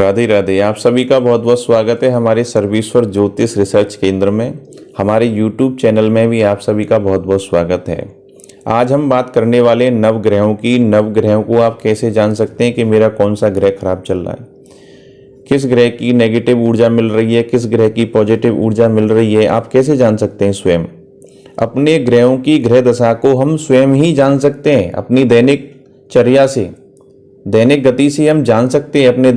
राधे राधे। आप सभी का बहुत बहुत स्वागत है हमारे सर्वेश्वर ज्योतिष रिसर्च केंद्र में। हमारे यूट्यूब चैनल में भी आप सभी का बहुत बहुत स्वागत है। आज हम बात करने वाले नवग्रहों की। नवग्रहों को आप कैसे जान सकते हैं कि मेरा कौन सा ग्रह खराब चल रहा है, किस ग्रह की नेगेटिव ऊर्जा मिल रही है, किस ग्रह की पॉजिटिव ऊर्जा मिल रही है, आप कैसे जान सकते हैं। स्वयं अपने ग्रहों की ग्रह दशा को हम स्वयं ही जान सकते हैं। अपनी दैनिक चर्या से, दैनिक गति से हम जान सकते हैं। अपने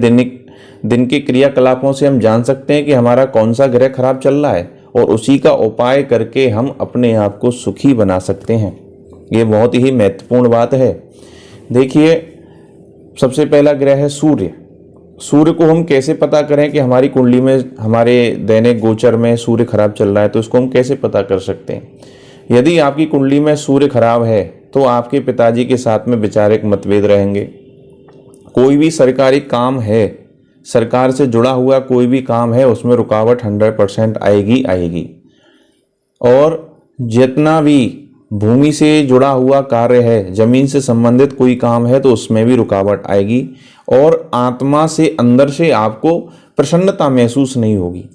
दिन के क्रियाकलापों से हम जान सकते हैं कि हमारा कौन सा ग्रह खराब चल रहा है, और उसी का उपाय करके हम अपने आप को सुखी बना सकते हैं। ये बहुत ही महत्वपूर्ण बात है। देखिए, सबसे पहला ग्रह है सूर्य। सूर्य को हम कैसे पता करें कि हमारी कुंडली में, हमारे दैनिक गोचर में सूर्य खराब चल रहा है, तो इसको हम कैसे पता कर सकते हैं। यदि आपकी कुंडली में सूर्य खराब है तो आपके पिताजी के साथ में वैचारिक मतभेद रहेंगे। कोई भी सरकारी काम है, सरकार से जुड़ा हुआ कोई भी काम है, उसमें रुकावट 100% आएगी। और जितना भी भूमि से जुड़ा हुआ कार्य है, जमीन से संबंधित कोई काम है, तो उसमें भी रुकावट आएगी। और आत्मा से, अंदर से आपको प्रसन्नता महसूस नहीं होगी।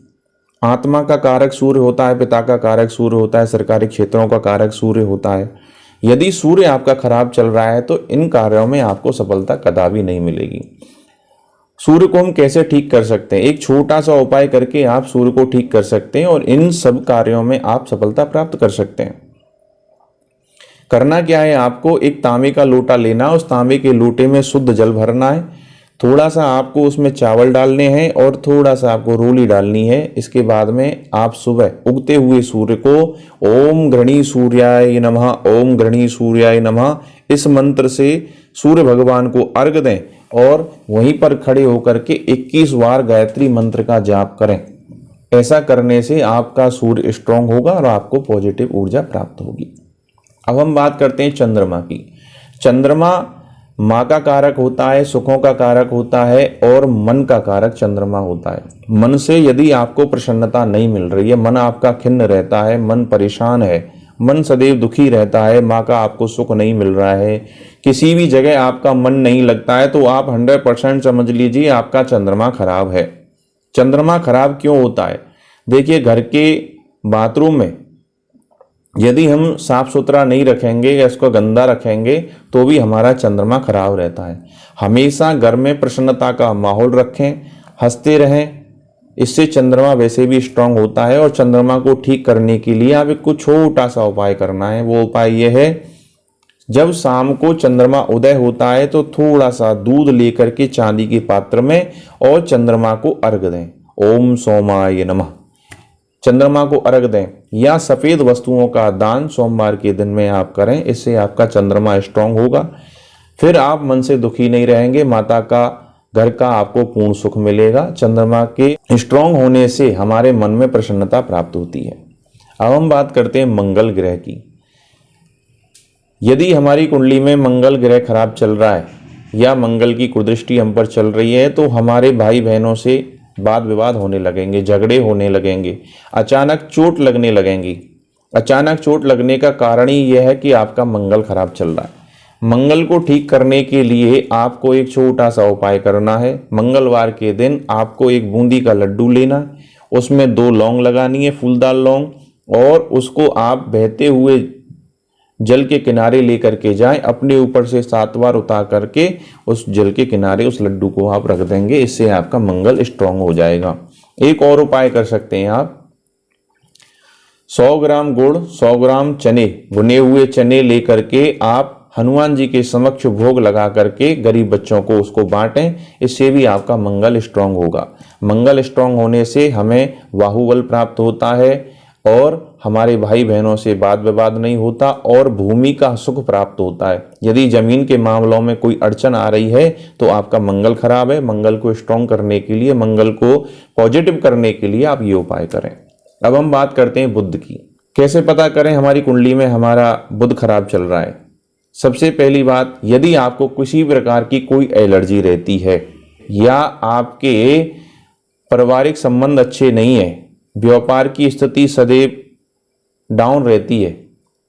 आत्मा का कारक सूर्य होता है, पिता का कारक सूर्य होता है, सरकारी क्षेत्रों का कारक सूर्य होता है। यदि सूर्य आपका खराब चल रहा है तो इन कार्यों में आपको सफलता कदापि नहीं मिलेगी। सूर्य को हम कैसे ठीक कर सकते हैं? एक छोटा सा उपाय करके आप सूर्य को ठीक कर सकते हैं और इन सब कार्यों में आप सफलता प्राप्त कर सकते हैं। करना क्या है, आपको एक तांबे का लोटा लेना, उस तांबे के लोटे में शुद्ध जल भरना है, थोड़ा सा आपको उसमें चावल डालने हैं और थोड़ा सा आपको रोली डालनी है। इसके बाद में आप सुबह उगते हुए सूर्य को ओम घृणी सूर्याय नमः, ओम घृणी सूर्याय नमः, इस मंत्र से सूर्य भगवान को अर्घ दें और वहीं पर खड़े होकर के 21 बार गायत्री मंत्र का जाप करें। ऐसा करने से आपका सूर्य स्ट्रांग होगा और आपको पॉजिटिव ऊर्जा प्राप्त होगी। अब हम बात करते हैं चंद्रमा की। चंद्रमा माँ का कारक होता है, सुखों का कारक होता है और मन का कारक चंद्रमा होता है। मन से यदि आपको प्रसन्नता नहीं मिल रही है, मन आपका खिन्न रहता है, मन परेशान है, मन सदैव दुखी रहता है, माँ का आपको सुख नहीं मिल रहा है, किसी भी जगह आपका मन नहीं लगता है, तो आप 100% समझ लीजिए आपका चंद्रमा खराब है। चंद्रमा खराब क्यों होता है? देखिए, घर के बाथरूम में यदि हम साफ सुथरा नहीं रखेंगे या इसको गंदा रखेंगे तो भी हमारा चंद्रमा खराब रहता है। हमेशा घर में प्रसन्नता का माहौल रखें, हंसते रहें, इससे चंद्रमा वैसे भी स्ट्रांग होता है। और चंद्रमा को ठीक करने के लिए आप एक कुछ छोटा सा उपाय करना है। वो उपाय यह है, जब शाम को चंद्रमा उदय होता है तो थोड़ा सा दूध लेकर के चांदी के पात्र में और चंद्रमा को अर्घ दें। ओम सोमाय नमः, चंद्रमा को अर्घ दें। या सफेद वस्तुओं का दान सोमवार के दिन में आप करें, इससे आपका चंद्रमा स्ट्रांग होगा। फिर आप मन से दुखी नहीं रहेंगे, माता का, घर का आपको पूर्ण सुख मिलेगा। चंद्रमा के स्ट्रांग होने से हमारे मन में प्रसन्नता प्राप्त होती है। अब हम बात करते हैं मंगल ग्रह की। यदि हमारी कुंडली में मंगल ग्रह खराब चल रहा है या मंगल की कुदृष्टि हम पर चल रही है, तो हमारे भाई बहनों से वाद विवाद होने लगेंगे, झगड़े होने लगेंगे, अचानक चोट लगने लगेंगी। अचानक चोट लगने का कारण ही यह है कि आपका मंगल खराब चल रहा है। मंगल को ठीक करने के लिए आपको एक छोटा सा उपाय करना है। मंगलवार के दिन आपको एक बूंदी का लड्डू लेना है, उसमें 2 लौंग लगानी है, फूलदार लौंग, और उसको आप बहते हुए जल के किनारे लेकर के जाएं। अपने ऊपर से 7 बार उतार करके उस जल के किनारे उस लड्डू को आप रख देंगे। इससे आपका मंगल स्ट्रांग हो जाएगा। एक और उपाय कर सकते हैं आप, 100 ग्राम गुड़, 100 ग्राम चने, भुने हुए चने लेकर के आप हनुमान जी के समक्ष भोग लगा करके गरीब बच्चों को उसको बांटें। इससे भी आपका मंगल स्ट्रांग होगा। मंगल स्ट्रांग होने से हमें बाहुबल प्राप्त होता है और हमारे भाई बहनों से वाद विवाद नहीं होता और भूमि का सुख प्राप्त होता है। यदि जमीन के मामलों में कोई अड़चन आ रही है तो आपका मंगल खराब है। मंगल को स्ट्रांग करने के लिए, मंगल को पॉजिटिव करने के लिए आप ये उपाय करें। अब हम बात करते हैं बुध की। कैसे पता करें हमारी कुंडली में हमारा बुध खराब चल रहा है? सबसे पहली बात, यदि आपको किसी प्रकार की कोई एलर्जी रहती है या आपके पारिवारिक संबंध अच्छे नहीं है, व्यापार की स्थिति सदैव डाउन रहती है,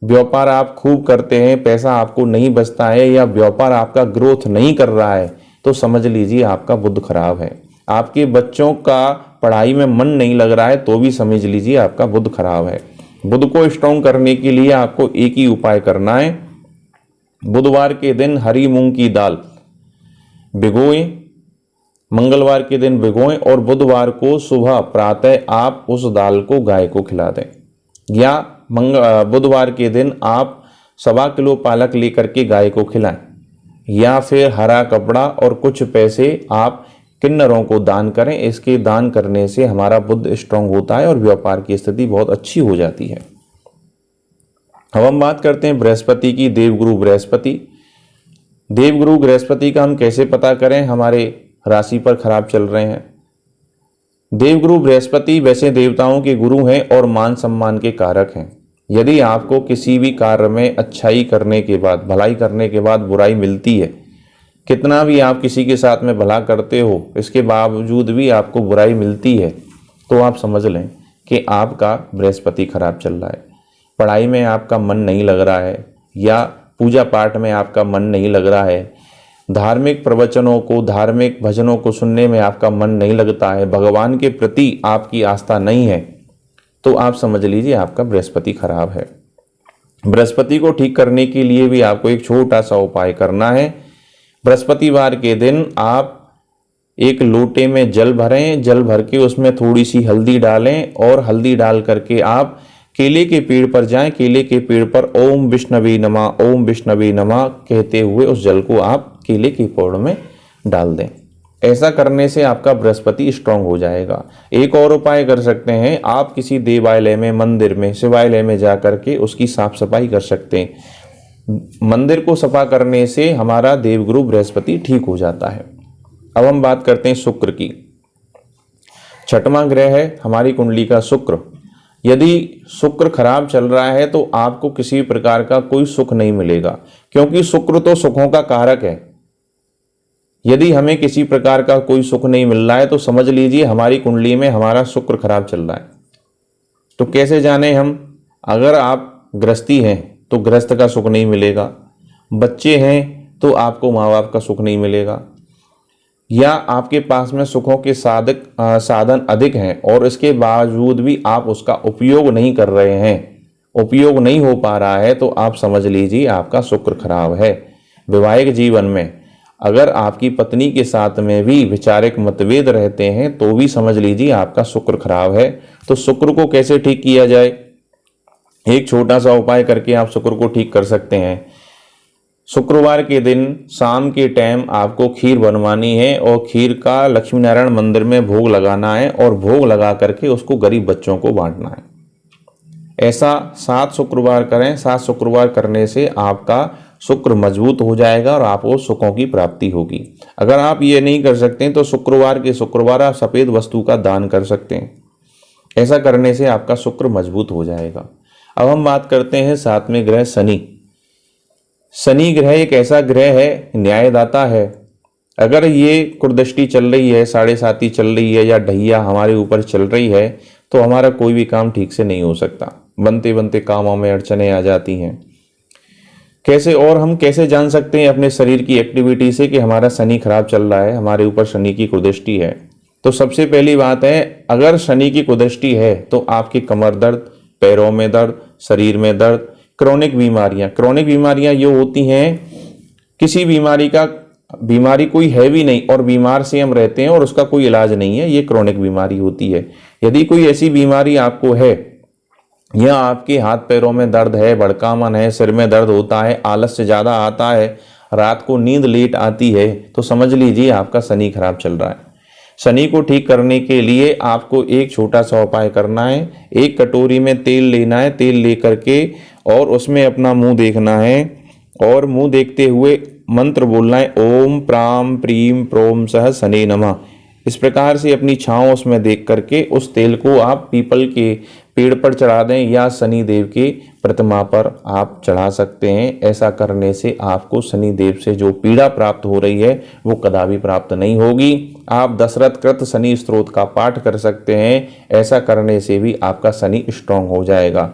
व्यापार आप खूब करते हैं, पैसा आपको नहीं बचता है या व्यापार आपका ग्रोथ नहीं कर रहा है, तो समझ लीजिए आपका बुध खराब है। आपके बच्चों का पढ़ाई में मन नहीं लग रहा है तो भी समझ लीजिए आपका बुध खराब है। बुध को स्ट्रांग करने के लिए आपको एक ही उपाय करना है। बुधवार के दिन हरी मूंग की दाल भिगोएं, मंगलवार के दिन भिगोएं और बुधवार को सुबह प्रातः आप उस दाल को गाय को खिला दें। या बुधवार के दिन आप 1.25 किलो पालक लेकर के गाय को खिलाएं। या फिर हरा कपड़ा और कुछ पैसे आप किन्नरों को दान करें। इसके दान करने से हमारा बुध स्ट्रांग होता है और व्यापार की स्थिति बहुत अच्छी हो जाती है। अब हम बात करते हैं बृहस्पति की। देवगुरु बृहस्पति, देवगुरु बृहस्पति का हम कैसे पता करें हमारे राशि पर खराब चल रहे हैं। देवगुरु बृहस्पति वैसे देवताओं के गुरु हैं और मान सम्मान के कारक हैं। यदि आपको किसी भी कार्य में अच्छाई करने के बाद, भलाई करने के बाद बुराई मिलती है, कितना भी आप किसी के साथ में भला करते हो इसके बावजूद भी आपको बुराई मिलती है, तो आप समझ लें कि आपका बृहस्पति खराब चल रहा है। पढ़ाई में आपका मन नहीं लग रहा है या पूजा पाठ में आपका मन नहीं लग रहा है, धार्मिक प्रवचनों को, धार्मिक भजनों को सुनने में आपका मन नहीं लगता है, भगवान के प्रति आपकी आस्था नहीं है, तो आप समझ लीजिए आपका बृहस्पति खराब है। बृहस्पति को ठीक करने के लिए भी आपको एक छोटा सा उपाय करना है। बृहस्पतिवार के दिन आप एक लोटे में जल भरें, जल भर के उसमें थोड़ी सी हल्दी डालें और हल्दी डाल करके आप केले के पेड़ पर जाएं। केले के पेड़ पर ओम विष्णवे नमः, ओम विष्णवे नमः कहते हुए उस जल को आप केले के पेड़ में डाल दें। ऐसा करने से आपका बृहस्पति स्ट्रांग हो जाएगा। एक और उपाय कर सकते हैं, आप किसी देवालय में, मंदिर में, शिवालय में जा करके उसकी साफ सफाई कर सकते हैं। मंदिर को सफा करने से हमारा देवगुरु बृहस्पति ठीक हो जाता है। अब हम बात करते हैं शुक्र की। 6वां ग्रह है हमारी कुंडली का शुक्र। यदि शुक्र खराब चल रहा है तो आपको किसी प्रकार का कोई सुख नहीं मिलेगा, क्योंकि शुक्र तो सुखों का कारक है। यदि हमें किसी प्रकार का कोई सुख नहीं मिल रहा है तो समझ लीजिए हमारी कुंडली में हमारा शुक्र खराब चल रहा है। तो कैसे जाने हम? अगर आप गृहस्थी हैं तो गृहस्थ का सुख नहीं मिलेगा, बच्चे हैं तो आपको माँ बाप का सुख नहीं मिलेगा, या आपके पास में सुखों के साधन अधिक हैं और इसके बावजूद भी आप उसका उपयोग नहीं कर रहे हैं, उपयोग नहीं हो पा रहा है, तो आप समझ लीजिए आपका शुक्र खराब है। वैवाहिक जीवन में अगर आपकी पत्नी के साथ में भी वैचारिक मतभेद रहते हैं तो भी समझ लीजिए आपका शुक्र खराब है। तो शुक्र को कैसे ठीक किया जाए? एक छोटा सा उपाय करके आप शुक्र को ठीक कर सकते हैं। शुक्रवार के दिन शाम के टाइम आपको खीर बनवानी है और खीर का लक्ष्मी नारायण मंदिर में भोग लगाना है और भोग लगा करके उसको गरीब बच्चों को बांटना है। ऐसा 7 शुक्रवार करें। 7 शुक्रवार करने से आपका शुक्र मजबूत हो जाएगा और आपको सुखों की प्राप्ति होगी। अगर आप ये नहीं कर सकते तो शुक्रवार के शुक्रवार आप सफ़ेद वस्तु का दान कर सकते हैं। ऐसा करने से आपका शुक्र मजबूत हो जाएगा। अब हम बात करते हैं 7वें ग्रह शनि। शनि ग्रह एक ऐसा ग्रह है, न्यायदाता है। अगर ये कुर्दृष्टि चल रही है, 7.5 चल रही है या ढैया हमारे ऊपर चल रही है तो हमारा कोई भी काम ठीक से नहीं हो सकता। बनते बनते कामों में अड़चने आ जाती हैं। कैसे? और हम कैसे जान सकते हैं अपने शरीर की एक्टिविटी से कि हमारा शनि खराब चल रहा है, हमारे ऊपर शनि की कुदृष्टि है? तो सबसे पहली बात है, अगर शनि की कुदृष्टि है तो आपकी कमर दर्द, पैरों में दर्द, शरीर में दर्द, क्रोनिक बीमारियां ये होती हैं, किसी बीमारी कोई है भी नहीं और बीमार से हम रहते हैं और उसका कोई इलाज नहीं है, ये क्रोनिक बीमारी होती है। यदि कोई ऐसी बीमारी आपको है या आपके हाथ पैरों में दर्द है, भड़का मन है, सिर में दर्द होता है, आलस्य ज़्यादा आता है, रात को नींद लेट आती है, तो समझ लीजिए आपका शनि खराब चल रहा है। शनि को ठीक करने के लिए आपको एक छोटा सा उपाय करना है। एक कटोरी में तेल लेना है, तेल लेकर के और उसमें अपना मुंह देखना है और मुंह देखते हुए मंत्र बोलना है, ओम प्राम प्रीम प्रोम सह शनि नमः। इस प्रकार से अपनी छांव उसमें देख करके उस तेल को आप पीपल के पेड़ पर चढ़ा दें या शनि देव की प्रतिमा पर आप चढ़ा सकते हैं। ऐसा करने से आपको शनि देव से जो पीड़ा प्राप्त हो रही है वो कदापि प्राप्त नहीं होगी। आप दशरथ कृत शनि स्तोत्र का पाठ कर सकते हैं। ऐसा करने से भी आपका शनि स्ट्रांग हो जाएगा।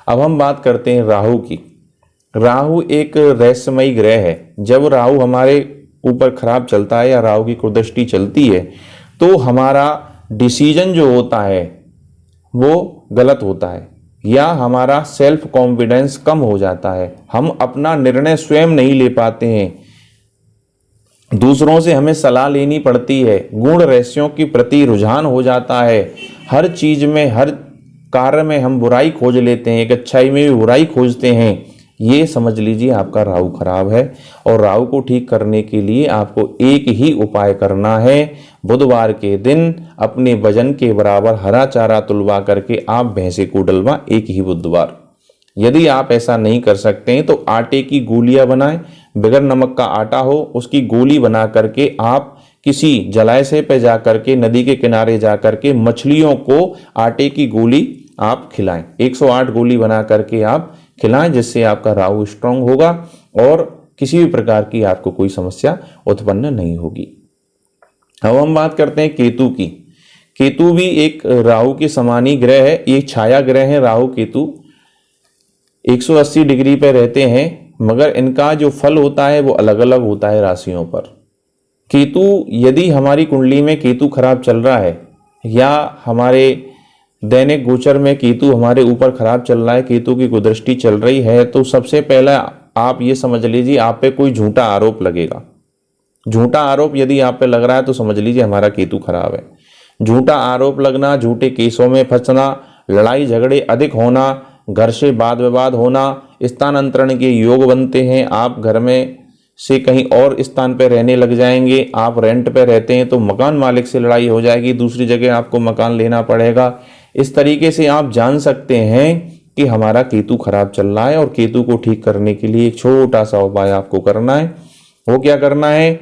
अब हम बात करते हैं राहु की। राहु एक रहस्यमयी ग्रह है। जब राहु हमारे ऊपर खराब चलता है या राहु की कुदृष्टि चलती है तो हमारा डिसीजन जो होता है वो गलत होता है, या हमारा सेल्फ कॉन्फिडेंस कम हो जाता है, हम अपना निर्णय स्वयं नहीं ले पाते हैं, दूसरों से हमें सलाह लेनी पड़ती है, गुण रहस्यों के प्रति रुझान हो जाता है, हर चीज में, हर कार्य में हम बुराई खोज लेते हैं, एक अच्छाई में भी बुराई खोजते हैं। ये समझ लीजिए आपका राहु खराब है। और राहु को ठीक करने के लिए आपको एक ही उपाय करना है। बुधवार के दिन अपने वजन के बराबर हरा चारा तुलवा करके आप भैंसे को डलवा, एक ही बुधवार। यदि आप ऐसा नहीं कर सकते हैं तो आटे की गोलियां बनाएं, बगैर नमक का आटा हो उसकी गोली बना करके आप किसी जलाशय पे जा करके, नदी के किनारे जा करके मछलियों को आटे की गोली आप खिलाएं। 108 गोली बना करके आप खिलाएं, जिससे आपका राहु स्ट्रांग होगा और किसी भी प्रकार की आपको कोई समस्या उत्पन्न नहीं होगी। अब हम बात करते हैं केतु की। केतु भी एक राहु के समान ही ग्रह है, ये छाया ग्रह है। राहु केतु 180 डिग्री पे रहते हैं, मगर इनका जो फल होता है वो अलग अलग होता है राशियों पर। केतु, यदि हमारी कुंडली में केतु खराब चल रहा है या हमारे दैनिक गोचर में केतु हमारे ऊपर खराब चल रहा है, केतु की कुदृष्टि चल रही है, तो सबसे पहला आप ये समझ लीजिए आप पे कोई झूठा आरोप लगेगा। झूठा आरोप यदि आप पे लग रहा है तो समझ लीजिए हमारा केतु खराब है। झूठा आरोप लगना, झूठे केसों में फंसना, लड़ाई झगड़े अधिक होना, घर से वाद विवाद होना, स्थानांतरण के योग बनते हैं, आप घर में से कहीं और स्थान पर रहने लग जाएंगे, आप रेंट पे रहते हैं तो मकान मालिक से लड़ाई हो जाएगी, दूसरी जगह आपको मकान लेना पड़ेगा। इस तरीके से आप जान सकते हैं कि हमारा केतु खराब चल रहा है। और केतु को ठीक करने के लिए एक छोटा सा उपाय आपको करना है। वो क्या करना है,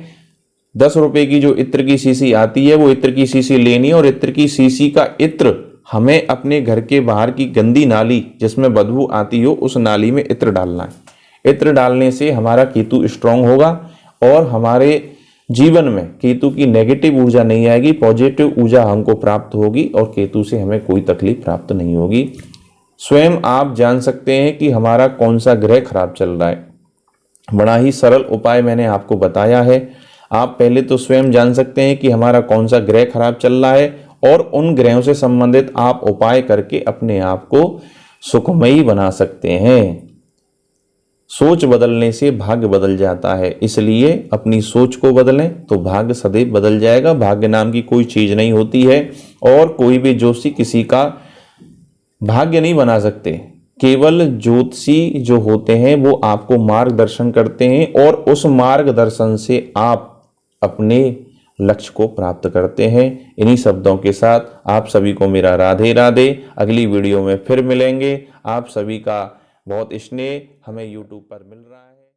10 रुपए की जो इत्र की शीशी आती है वो इत्र की शीशी लेनी है, और इत्र की शीशी का इत्र हमें अपने घर के बाहर की गंदी नाली जिसमें बदबू आती हो उस नाली में इत्र डालना है। इत्र डालने से हमारा केतु स्ट्रांग होगा और हमारे जीवन में केतु की नेगेटिव ऊर्जा नहीं आएगी, पॉजिटिव ऊर्जा हमको प्राप्त होगी और केतु से हमें कोई तकलीफ प्राप्त नहीं होगी। स्वयं आप जान सकते हैं कि हमारा कौन सा ग्रह खराब चल रहा है। बड़ा ही सरल उपाय मैंने आपको बताया है। आप पहले तो स्वयं जान सकते हैं कि हमारा कौन सा ग्रह खराब चल रहा है और उन ग्रहों से संबंधित आप उपाय करके अपने आप को सुखमयी बना सकते हैं। सोच बदलने से भाग्य बदल जाता है, इसलिए अपनी सोच को बदलें तो भाग्य सदैव बदल जाएगा। भाग्य नाम की कोई चीज नहीं होती है और कोई भी ज्योतिषी किसी का भाग्य नहीं बना सकते। केवल ज्योतिषी जो होते हैं वो आपको मार्गदर्शन करते हैं और उस मार्गदर्शन से आप अपने लक्ष्य को प्राप्त करते हैं। इन्हीं शब्दों के साथ आप सभी को मेरा राधे राधे। अगली वीडियो में फिर मिलेंगे। आप सभी का बहुत स्नेह हमें YouTube पर मिल रहा है।